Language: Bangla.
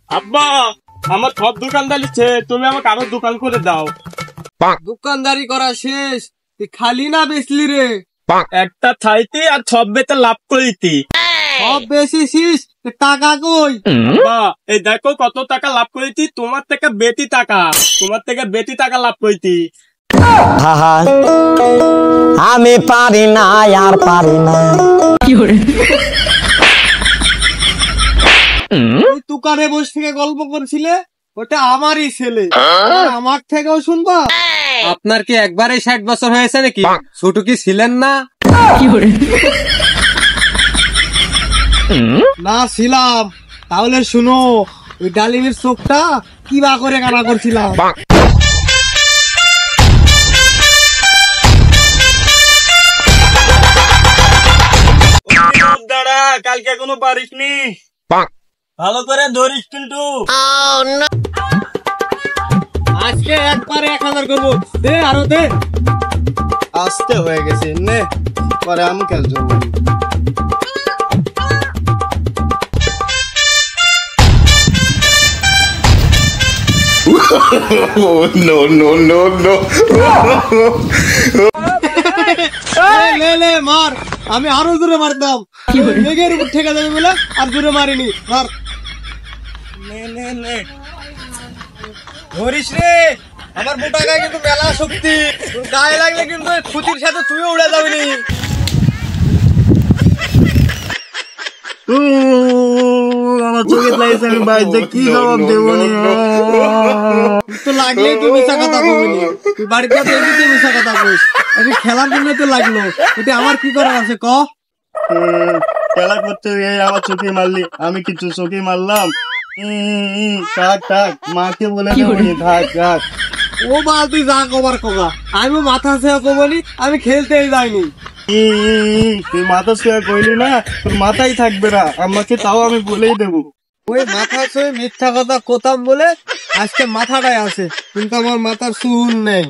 আব্বা আমার সব দোকানদারি শেষ, তুমি আমাকে আরো দোকান করে দাও। দোকানদারি করা শেষ, তুই খালি না বেচলি রে? একটা থাইতি আর সব বেচে লাভ করিতি। সব বেচেছিস, টাকা কই? আব্বা এই দেখো কত টাকা লাভ করিতি, তোমার থেকে বেশি টাকা লাভ করিতি। আমি পারি না আর পারি না। দোকানে বসে থেকে গল্প করছিলে, ওটা আমারই ছেলে, আমার থেকেও শুনবা? আপনার কি একবারে 60 বছর হয়েছে নাকি? ছোট কি ছিলেন না? না ছিলাম। তাহলে শুনো, ওই ডালিমের চোখটা কি বা করে কানা করছিলাম। দাঁড়া, কালকে কোনো পারিস নি, ভালো করে ধরিস কিন্তু। আজকে একবারে 1000 করবো, দে আরো দে। আসতে হয়ে গেছে নে, পরে আমি খেলছো। No, no, no, no. লে মার, আমি আরো জোরে মারতাম। মেঘের উপর ঠেকা যাবে বলে আর জোরে মারিনি। মার, নে ধরিস রে, আমার মোটা গায়ে কিন্তু মেলা শক্তি, গায়ে লাগলে কিন্তু খুঁটির সাথে তুইও উড়ে যাবি নি। আমার চোখে লাগছে, আমি বাড়িতে কি জবাব দেবো? তো লাগলেই তুই মিশা কথা কবি, তুই বাড়িতে এমনিতে মিশা কথা কইস। আমি খেলার জন্য তো লাগলো, এটা আমার কি করার আছে ক? খেলা করতে গিয়ে আমার চোখে মারলি, আমি কিছু চোখে মারলাম? থাক মাকে বলে দেবনি, থাক। ও বাল, তুই যা কবার কবা, আমি মাথা ছেড়ে কবনি, আমি খেলতেই যাইনি। তুই মাথা ছেড়ে কইলি না, তোর মাথাই থাকবে না, আমাকে তাও আমি বলেই দেবো। ওই মাথা ছুঁয়ে মিথ্যা কথা কোথাম বলে আজকে মাথাটাই আছে, কিন্তু আমার মাথার চুল নেই।